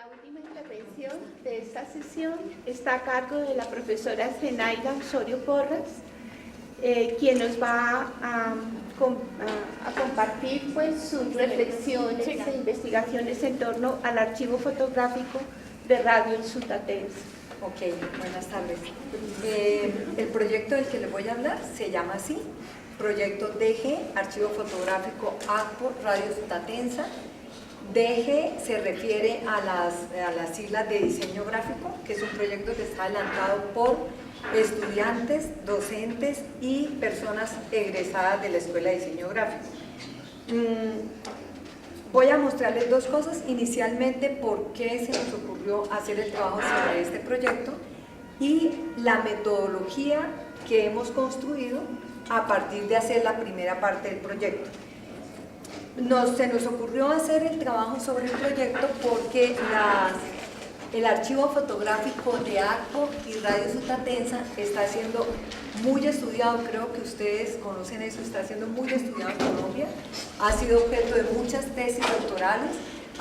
La última intervención de esta sesión está a cargo de la profesora Zenaida Osorio Porras, quien nos va a compartir pues, sus reflexiones e investigaciones en torno al archivo fotográfico de Radio Sutatensa. Ok, buenas tardes. El proyecto del que les voy a hablar se llama así, Proyecto DG, Archivo Fotográfico ACPO Radio Sutatensa. DG se refiere a las siglas de diseño gráfico, que es un proyecto que está adelantado por estudiantes, docentes y personas egresadas de la Escuela de Diseño Gráfico. Voy a mostrarles dos cosas. Inicialmente, por qué se nos ocurrió hacer el trabajo sobre este proyecto y la metodología que hemos construido a partir de hacer la primera parte del proyecto. Se nos ocurrió hacer el trabajo sobre el proyecto porque el archivo fotográfico de ACPO y Radio Sutatensa está siendo muy estudiado, creo que ustedes conocen eso, está siendo muy estudiado en Colombia, ha sido objeto de muchas tesis doctorales,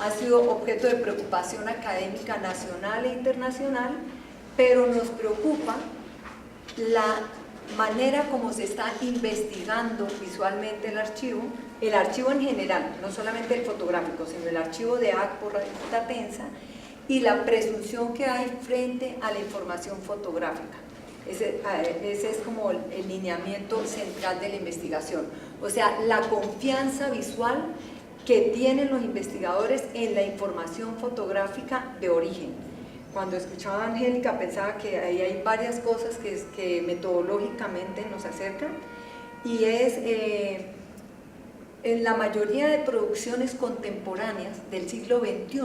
ha sido objeto de preocupación académica nacional e internacional, pero nos preocupa la manera como se está investigando visualmente el archivo en general, no solamente el fotográfico, sino el archivo de ACPO Radio Sutatensa, y la presunción que hay frente a la información fotográfica. Ese es como el lineamiento central de la investigación, o sea, la confianza visual que tienen los investigadores en la información fotográfica de origen. Cuando escuchaba a Angélica pensaba que ahí hay varias cosas que metodológicamente nos acercan, y es en la mayoría de producciones contemporáneas del siglo XXI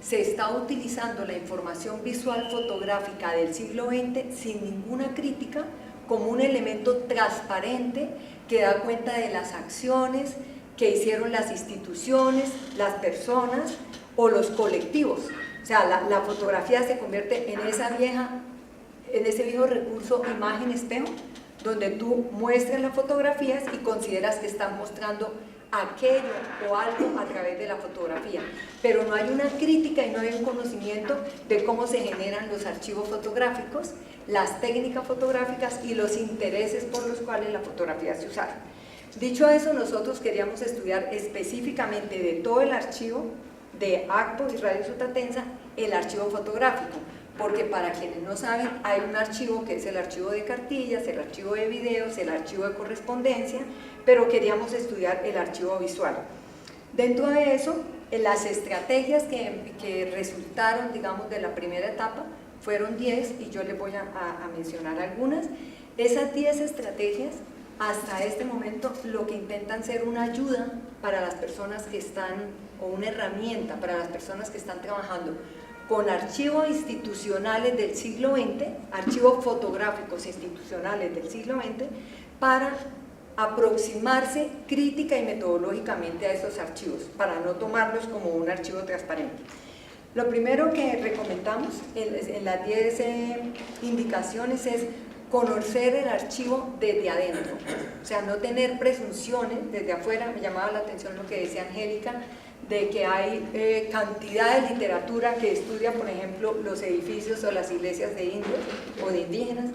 se está utilizando la información visual fotográfica del siglo XX sin ninguna crítica como un elemento transparente que da cuenta de las acciones que hicieron las instituciones, las personas o los colectivos. O sea, la fotografía se convierte en ese viejo recurso imagen-espejo, donde tú muestras las fotografías y consideras que están mostrando aquello o algo a través de la fotografía, pero no hay una crítica y no hay un conocimiento de cómo se generan los archivos fotográficos, las técnicas fotográficas y los intereses por los cuales la fotografía se usa. Dicho eso, nosotros queríamos estudiar específicamente de todo el archivo de ACPO y Radio Sutatensa, el archivo fotográfico, porque para quienes no saben, hay un archivo que es el archivo de cartillas, el archivo de videos, el archivo de correspondencia, pero queríamos estudiar el archivo visual. Dentro de eso, las estrategias que resultaron, digamos, de la primera etapa, fueron 10, y yo les voy a mencionar algunas. Esas 10 estrategias, hasta este momento, lo que intentan ser una ayuda para las personas que están, o una herramienta para las personas que están trabajando con archivos institucionales del siglo XX, archivos fotográficos institucionales del siglo XX, para aproximarse crítica y metodológicamente a esos archivos, para no tomarlos como un archivo transparente. Lo primero que recomendamos en las 10 indicaciones es conocer el archivo desde adentro, o sea, no tener presunciones desde afuera. Me llamaba la atención lo que decía Angélica, de que hay cantidad de literatura que estudia, por ejemplo, los edificios o las iglesias de indios o de indígenas,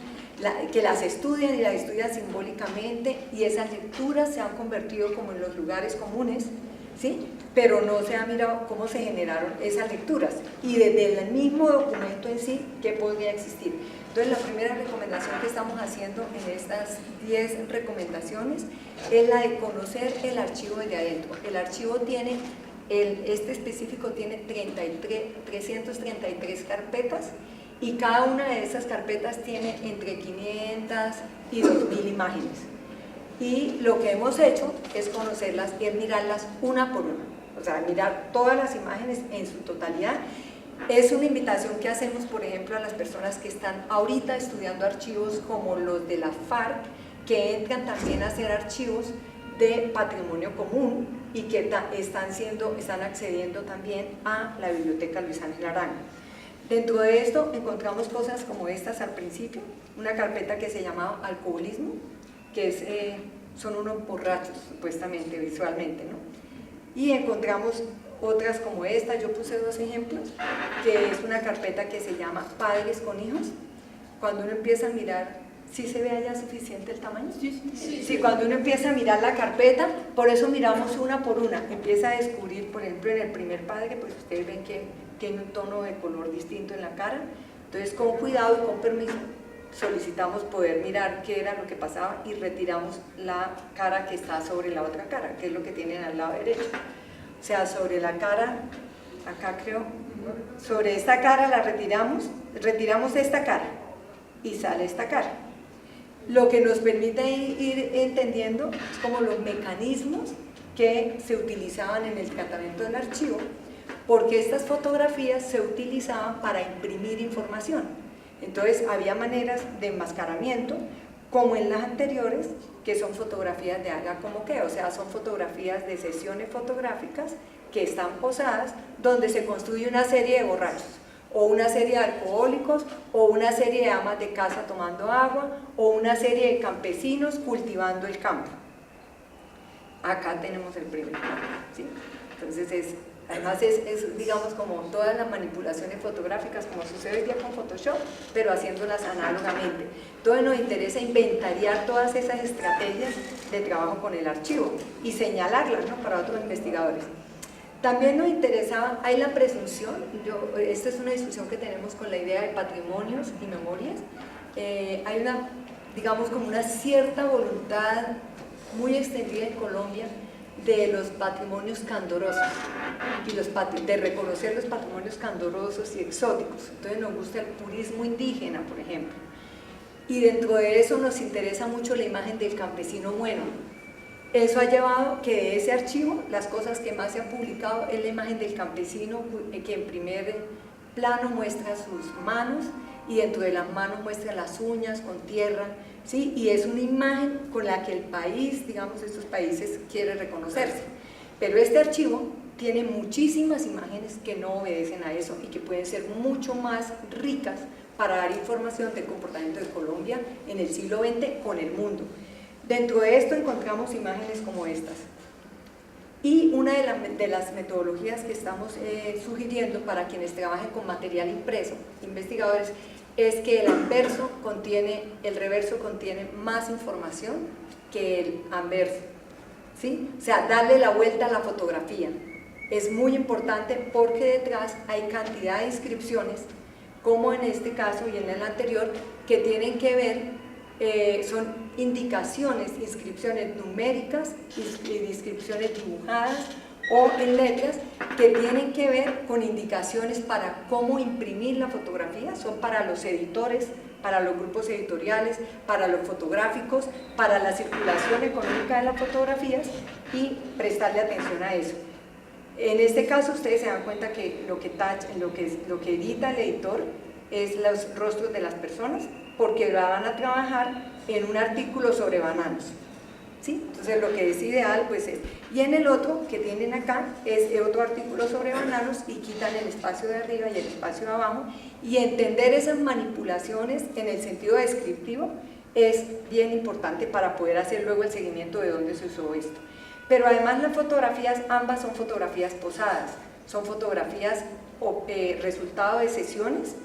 que las estudian y las estudian simbólicamente, y esas lecturas se han convertido como en los lugares comunes, ¿sí? Pero no se ha mirado cómo se generaron esas lecturas, y desde el mismo documento en sí, ¿qué podría existir? Entonces, la primera recomendación que estamos haciendo en estas 10 recomendaciones es la de conocer el archivo desde adentro. El archivo tiene, este específico tiene 333 carpetas, y cada una de esas carpetas tiene entre 500 y 2000 imágenes. Y lo que hemos hecho es conocerlas, es mirarlas una por una, o sea, mirar todas las imágenes en su totalidad. Es una invitación que hacemos, por ejemplo, a las personas que están ahorita estudiando archivos como los de la FARC, que entran también a hacer archivos de patrimonio común y que están accediendo también a la Biblioteca Luis Ángel Arango. Dentro de esto encontramos cosas como estas al principio, una carpeta que se llamaba alcoholismo, que son unos borrachos supuestamente visualmente, ¿no? Y encontramos otras como esta, yo puse 2 ejemplos, que es una carpeta que se llama Padres con Hijos. Cuando uno empieza a mirar, ¿sí se ve allá suficiente el tamaño? Sí, cuando uno empieza a mirar la carpeta, por eso miramos una por una, empieza a descubrir, por ejemplo, en el primer padre, pues ustedes ven que tiene un tono de color distinto en la cara, entonces con cuidado y con permiso solicitamos poder mirar qué era lo que pasaba y retiramos la cara que está sobre la otra cara, que es lo que tienen al lado derecho. O sea, sobre la cara, acá creo, sobre esta cara la retiramos esta cara y sale esta cara. Lo que nos permite ir entendiendo es como los mecanismos que se utilizaban en el tratamiento del archivo, porque estas fotografías se utilizaban para imprimir información. Entonces había maneras de enmascaramiento, como en las anteriores, que son fotografías de haga como que, o sea, son fotografías de sesiones fotográficas que están posadas, donde se construye una serie de borrachos, o una serie de alcohólicos, o una serie de amas de casa tomando agua, o una serie de campesinos cultivando el campo. Acá tenemos el primer plano, ¿sí? Entonces además es, digamos, como todas las manipulaciones fotográficas, como sucede hoy día con Photoshop, pero haciéndolas análogamente. Entonces nos interesa inventariar todas esas estrategias de trabajo con el archivo y señalarlas, ¿no?, para otros investigadores. También nos interesaba, hay la presunción, esta es una discusión que tenemos con la idea de patrimonios y memorias, hay una, digamos, como una cierta voluntad muy extendida en Colombia de los patrimonios candorosos y de reconocer los patrimonios candorosos y exóticos. Entonces nos gusta el purismo indígena, por ejemplo, y dentro de eso nos interesa mucho la imagen del campesino bueno. Eso ha llevado que de ese archivo las cosas que más se han publicado es la imagen del campesino, que en primer plano muestra sus manos y dentro de las manos muestra las uñas con tierra, ¿sí? Y es una imagen con la que el país, digamos, estos países quiere reconocerse. Pero este archivo tiene muchísimas imágenes que no obedecen a eso y que pueden ser mucho más ricas para dar información del comportamiento de Colombia en el siglo XX con el mundo. Dentro de esto encontramos imágenes como estas. Y una de las metodologías que estamos sugiriendo para quienes trabajen con material impreso, investigadores, es que el reverso contiene más información que el anverso, ¿sí? O sea, darle la vuelta a la fotografía. Es muy importante porque detrás hay cantidad de inscripciones, como en este caso y en el anterior, que tienen que ver, son indicaciones, inscripciones numéricas y inscripciones dibujadas o en letras que tienen que ver con indicaciones para cómo imprimir la fotografía, son para los editores, para los grupos editoriales, para los fotográficos, para la circulación económica de las fotografías y prestarle atención a eso. En este caso ustedes se dan cuenta que lo que edita el editor es los rostros de las personas, porque van a trabajar en un artículo sobre bananos, ¿sí? Entonces lo que es ideal pues es, y en el otro que tienen acá es otro artículo sobre bananos y quitan el espacio de arriba y el espacio de abajo, y entender esas manipulaciones en el sentido descriptivo es bien importante para poder hacer luego el seguimiento de dónde se usó esto. Pero además las fotografías, ambas son fotografías posadas, son fotografías resultado de sesiones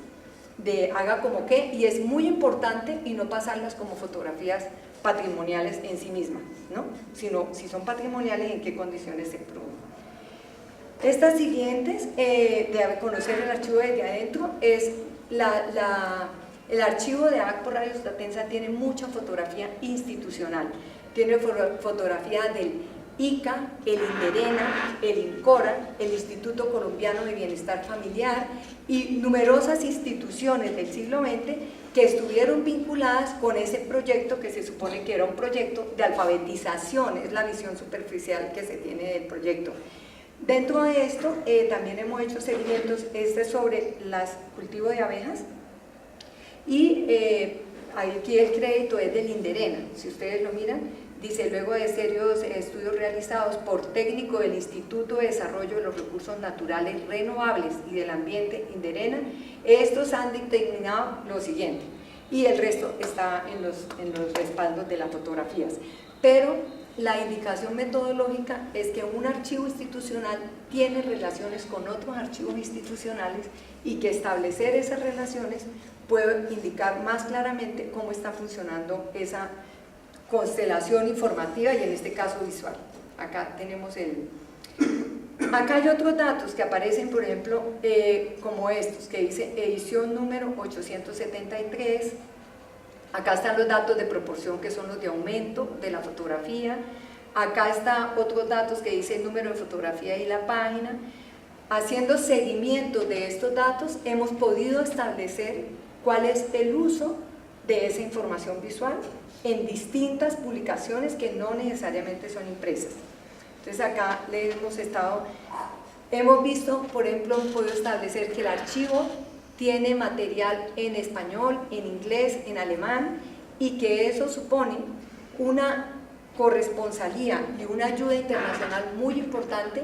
de haga como que, y es muy importante y no pasarlas como fotografías patrimoniales en sí mismas, ¿no? Sino si son patrimoniales, en qué condiciones se produjo. Estas siguientes, de conocer el archivo desde adentro, es el archivo de ABAC por radiostatensa tiene mucha fotografía institucional, tiene fotografía del ICA, el INDERENA, el INCORA, el Instituto Colombiano de Bienestar Familiar y numerosas instituciones del siglo XX que estuvieron vinculadas con ese proyecto que se supone que era un proyecto de alfabetización, es la visión superficial que se tiene del proyecto. Dentro de esto también hemos hecho seguimientos, sobre el cultivo de abejas, y aquí el crédito es del INDERENA, si ustedes lo miran. Dice, luego de serios estudios realizados por técnico del Instituto de Desarrollo de los Recursos Naturales Renovables y del Ambiente, INDERENA, estos han determinado lo siguiente, y el resto está en los respaldos de las fotografías. Pero la indicación metodológica es que un archivo institucional tiene relaciones con otros archivos institucionales y que establecer esas relaciones puede indicar más claramente cómo está funcionando esa constelación informativa y en este caso visual. Acá tenemos acá hay otros datos que aparecen, por ejemplo, como estos, que dice edición número 873. Acá están los datos de proporción, que son los de aumento de la fotografía. Acá están otros datos que dice el número de fotografía y la página. Haciendo seguimiento de estos datos, hemos podido establecer cuál es el uso de esa información visual en distintas publicaciones que no necesariamente son impresas. Entonces acá hemos visto, por ejemplo, hemos podido establecer que el archivo tiene material en español, en inglés, en alemán, y que eso supone una corresponsalía y una ayuda internacional muy importante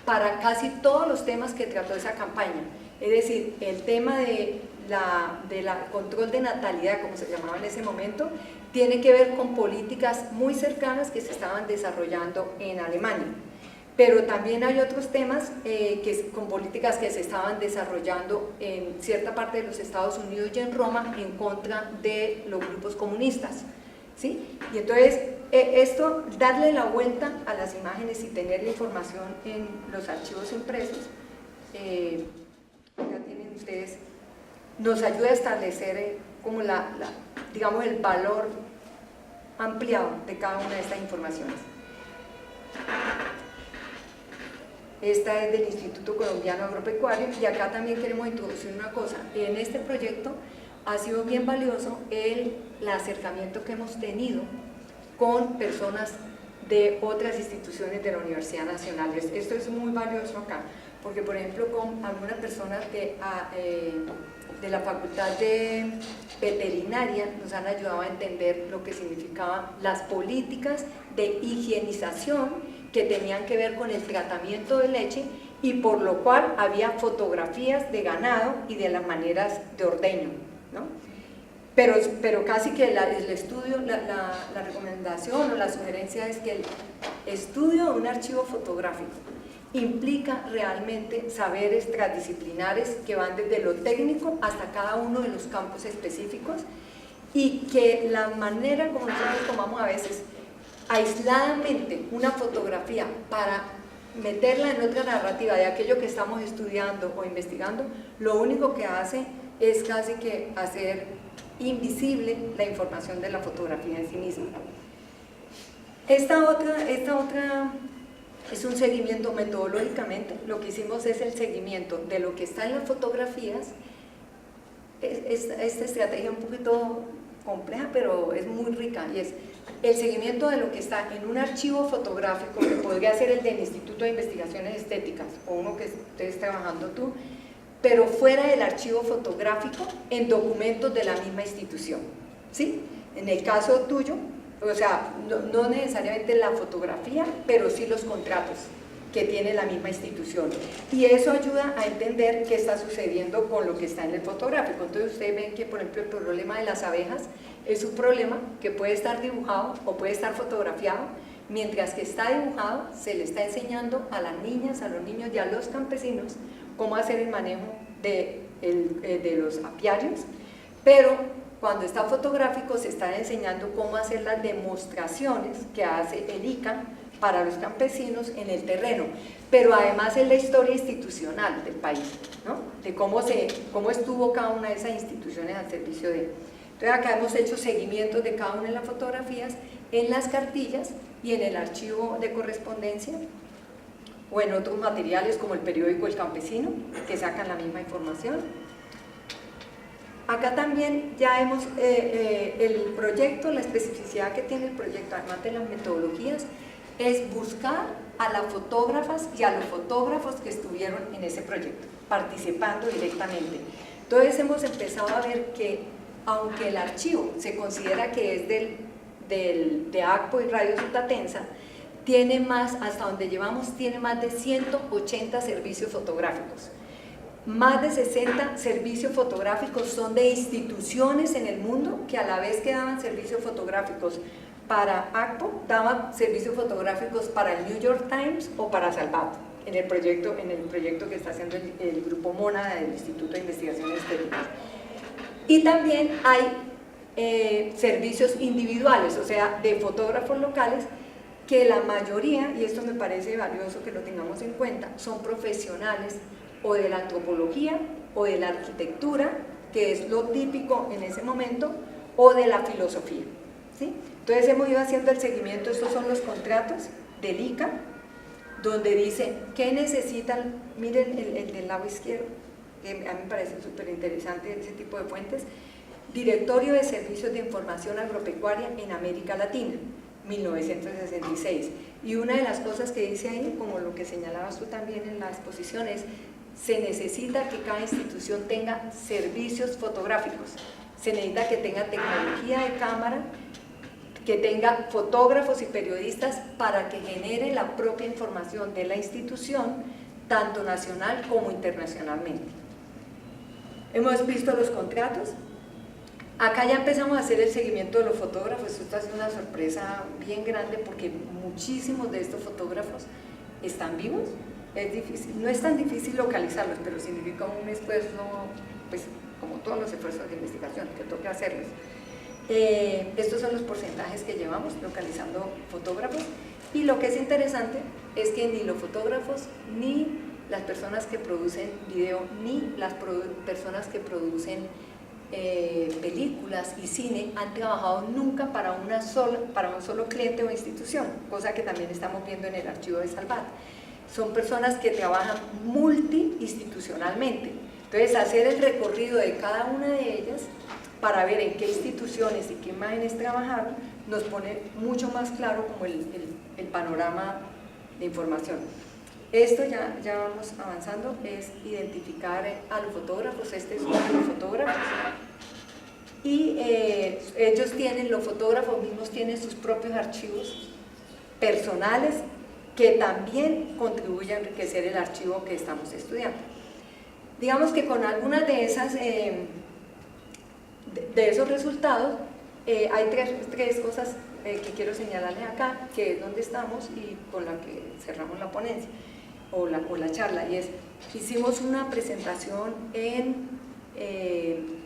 para casi todos los temas que trató esa campaña. Es decir, el tema de la control de natalidad, como se llamaba en ese momento, tiene que ver con políticas muy cercanas que se estaban desarrollando en Alemania. Pero también hay otros temas con políticas que se estaban desarrollando en cierta parte de los Estados Unidos y en Roma en contra de los grupos comunistas, ¿sí? Y entonces esto, darle la vuelta a las imágenes y tener la información en los archivos impresos, ya tienen ustedes, nos ayuda a establecer como digamos, el valor ampliado de cada una de estas informaciones. Esta es del Instituto Colombiano Agropecuario y acá también queremos introducir una cosa. En este proyecto ha sido bien valioso el acercamiento que hemos tenido con personas de otras instituciones de la Universidad Nacional. Esto es muy valioso acá, porque por ejemplo con algunas personas de la Facultad de Veterinaria nos han ayudado a entender lo que significaban las políticas de higienización que tenían que ver con el tratamiento de leche y por lo cual había fotografías de ganado y de las maneras de ordeño, ¿no? Pero casi que el estudio, la recomendación o la sugerencia es que el estudio de un archivo fotográfico implica realmente saberes transdisciplinares que van desde lo técnico hasta cada uno de los campos específicos y que la manera como nosotros tomamos a veces aisladamente una fotografía para meterla en otra narrativa de aquello que estamos estudiando o investigando, lo único que hace es casi que hacer invisible la información de la fotografía en sí misma. Esta otra es un seguimiento metodológicamente. Lo que hicimos es el seguimiento de lo que está en las fotografías. Esta estrategia es un poquito compleja, pero es muy rica, y es el seguimiento de lo que está en un archivo fotográfico, que podría ser el del Instituto de Investigaciones Estéticas o uno que estés trabajando tú, pero fuera del archivo fotográfico en documentos de la misma institución, ¿sí? En el caso tuyo, o sea, no necesariamente la fotografía, pero sí los contratos que tiene la misma institución, y eso ayuda a entender qué está sucediendo con lo que está en el fotográfico. Entonces ustedes ven que, por ejemplo, el problema de las abejas es un problema que puede estar dibujado o puede estar fotografiado. Mientras que está dibujado, se le está enseñando a las niñas, a los niños y a los campesinos cómo hacer el manejo de los apiarios, pero cuando está fotográfico se está enseñando cómo hacer las demostraciones que hace el ICA para los campesinos en el terreno, pero además es la historia institucional del país, ¿no? De cómo estuvo cada una de esas instituciones al servicio de... Entonces acá hemos hecho seguimientos de cada una de las fotografías en las cartillas y en el archivo de correspondencia o en otros materiales como el periódico El Campesino, que sacan la misma información. Acá también ya hemos, el proyecto, la especificidad que tiene el proyecto, además de las metodologías, es buscar a las fotógrafas y a los fotógrafos que estuvieron en ese proyecto, participando directamente. Entonces hemos empezado a ver que, aunque el archivo se considera que es de ACPO y Radio Sutatensa, tiene más, hasta donde llevamos, tiene más de 180 servicios fotográficos. Más de 60 servicios fotográficos son de instituciones en el mundo que a la vez que daban servicios fotográficos para ACPO, daba servicios fotográficos para el New York Times o para Salvat, en el proyecto que está haciendo el grupo MONA del Instituto de Investigaciones Técnicas. Y también hay servicios individuales, o sea, de fotógrafos locales, que la mayoría, y esto me parece valioso que lo tengamos en cuenta, son profesionales o de la antropología o de la arquitectura, que es lo típico en ese momento, o de la filosofía, ¿sí? Entonces hemos ido haciendo el seguimiento. Estos son los contratos del ICA, donde dice qué necesitan. Miren el del lado izquierdo, que a mí me parece súper interesante ese tipo de fuentes. Directorio de Servicios de Información Agropecuaria en América Latina, 1966. Y una de las cosas que dice ahí, como lo que señalabas tú también en la exposición, es: se necesita que cada institución tenga servicios fotográficos, se necesita que tenga tecnología de cámara, que tenga fotógrafos y periodistas para que genere la propia información de la institución, tanto nacional como internacionalmente. Hemos visto los contratos. Acá ya empezamos a hacer el seguimiento de los fotógrafos. Esto ha sido una sorpresa bien grande porque muchísimos de estos fotógrafos están vivos. Es difícil, no es tan difícil localizarlos, pero significa un esfuerzo, pues como todos los esfuerzos de investigación que toca hacerlos. Estos son los porcentajes que llevamos localizando fotógrafos, y lo que es interesante es que ni los fotógrafos, ni las personas que producen video, ni las personas que producen películas y cine han trabajado nunca para un solo cliente o institución, cosa que también estamos viendo en el archivo de Salvat. Son personas que trabajan multiinstitucionalmente. Entonces, hacer el recorrido de cada una de ellas para ver en qué instituciones y qué imágenes trabajaron nos pone mucho más claro como el panorama de información. Esto ya vamos avanzando, es identificar a los fotógrafos. Este es uno de los fotógrafos, y los fotógrafos mismos tienen sus propios archivos personales que también contribuyen a enriquecer el archivo que estamos estudiando. Digamos que con algunas de esos resultados hay tres cosas que quiero señalarles acá, que es donde estamos y con la que cerramos la ponencia o la charla, y es: hicimos una presentación en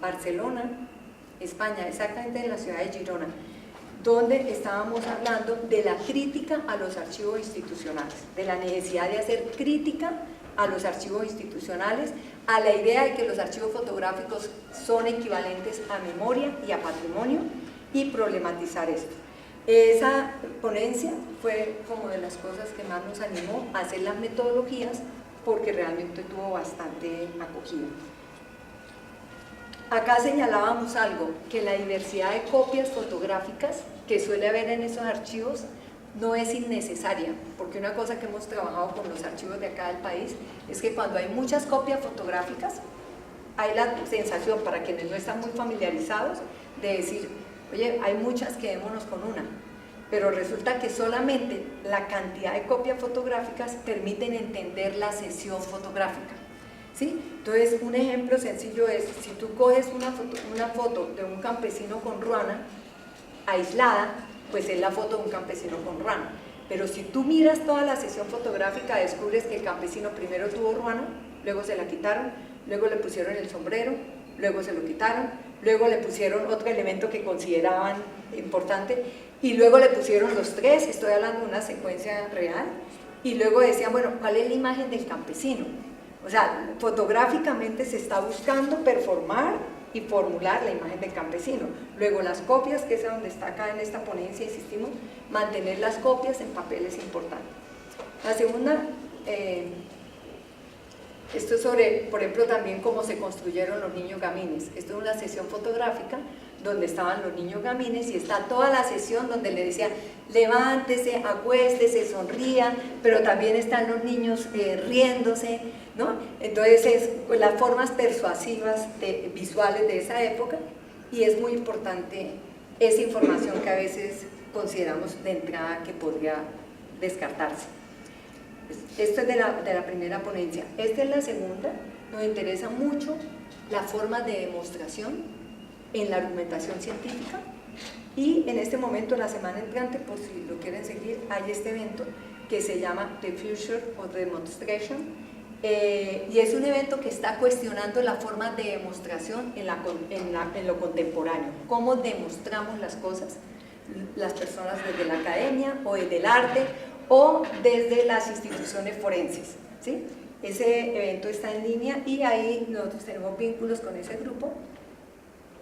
Barcelona, España, exactamente en la ciudad de Girona, donde estábamos hablando de la crítica a los archivos institucionales, de la necesidad de hacer crítica a los archivos institucionales, a la idea de que los archivos fotográficos son equivalentes a memoria y a patrimonio, y problematizar esto. Esa ponencia fue como de las cosas que más nos animó a hacer las metodologías, porque realmente tuvo bastante acogida. Acá señalábamos algo, que la diversidad de copias fotográficas que suele haber en esos archivos no es innecesaria, porque una cosa que hemos trabajado con los archivos de acá del país es que cuando hay muchas copias fotográficas hay la sensación, para quienes no están muy familiarizados, de decir: oye, hay muchas, quedémonos con una, pero resulta que solamente la cantidad de copias fotográficas permiten entender la sesión fotográfica, ¿sí? Entonces, un ejemplo sencillo es: si tú coges una foto de un campesino con ruana aislada, pues es la foto de un campesino con ruana. Pero si tú miras toda la sesión fotográfica, descubres que el campesino primero tuvo ruana, luego se la quitaron, luego le pusieron el sombrero, luego se lo quitaron, luego le pusieron otro elemento que consideraban importante, y luego le pusieron los tres. Estoy hablando de una secuencia real, y luego decían: bueno, ¿cuál es la imagen del campesino? O sea, fotográficamente se está buscando performar y formular la imagen del campesino. Luego las copias, que es donde está acá en esta ponencia, insistimos, mantener las copias en papel es importante. La segunda, esto es sobre, por ejemplo, también cómo se construyeron los niños gamines. Esto es una sesión fotográfica donde estaban los niños gamines, y está toda la sesión donde le decían: levántese, acuéstese, sonría, pero también están los niños riéndose, ¿no? Entonces, pues, las formas persuasivas visuales de esa época, y es muy importante esa información que a veces consideramos de entrada que podría descartarse. Esto es de la primera ponencia. Esta es la segunda. Nos interesa mucho la forma de demostración en la argumentación científica, Y en este momento, la semana entrante, pues si lo quieren seguir, hay este evento que se llama The Future of Demonstration, y es un evento que está cuestionando la forma de demostración en lo contemporáneo, cómo demostramos las cosas, las personas desde la academia o desde el arte o desde las instituciones forenses, ¿sí? Ese evento está en línea y ahí nosotros tenemos vínculos con ese grupo.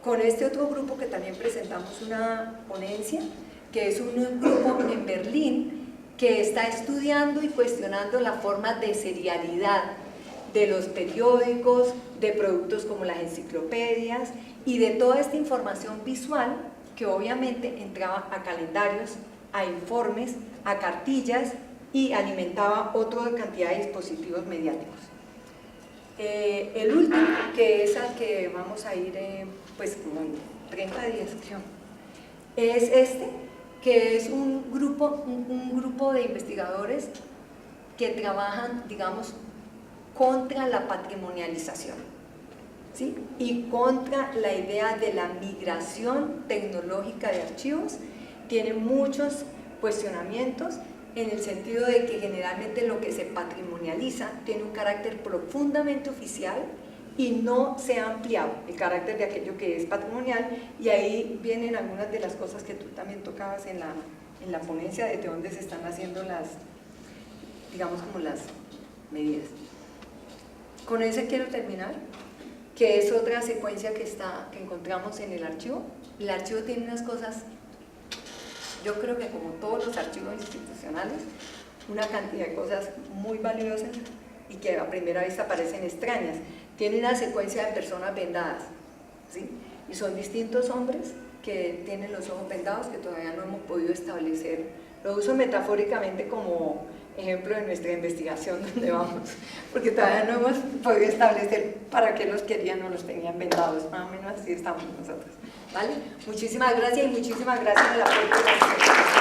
Con este otro grupo que también presentamos una ponencia, que es un grupo en Berlín que está estudiando y cuestionando la forma de serialidad de los periódicos, de productos como las enciclopedias y de toda esta información visual que obviamente entraba a calendarios, a informes, a cartillas y alimentaba otra cantidad de dispositivos mediáticos. El último, que es al que vamos a ir pues como en 30 días, creo, es este, que es un grupo de investigadores que trabajan, digamos, contra la patrimonialización, ¿sí? Y contra la idea de la migración tecnológica de archivos. Tienen muchos cuestionamientos en el sentido de que generalmente lo que se patrimonializa tiene un carácter profundamente oficial y no se ha ampliado el carácter de aquello que es patrimonial, y ahí vienen algunas de las cosas que tú también tocabas en la ponencia, de dónde se están haciendo las, digamos, como las medidas. Con ese quiero terminar, que es otra secuencia que encontramos en el archivo. El archivo tiene unas cosas, yo creo que como todos los archivos institucionales, una cantidad de cosas muy valiosas y que a primera vista parecen extrañas. Tiene una secuencia de personas vendadas, ¿sí? Y son distintos hombres que tienen los ojos vendados, que todavía no hemos podido establecer. Lo uso metafóricamente como ejemplo de nuestra investigación donde vamos, porque todavía no hemos podido establecer para qué los querían o los tenían vendados. Más o menos así estamos nosotros, ¿vale? Muchísimas gracias y muchísimas gracias por el apoyo.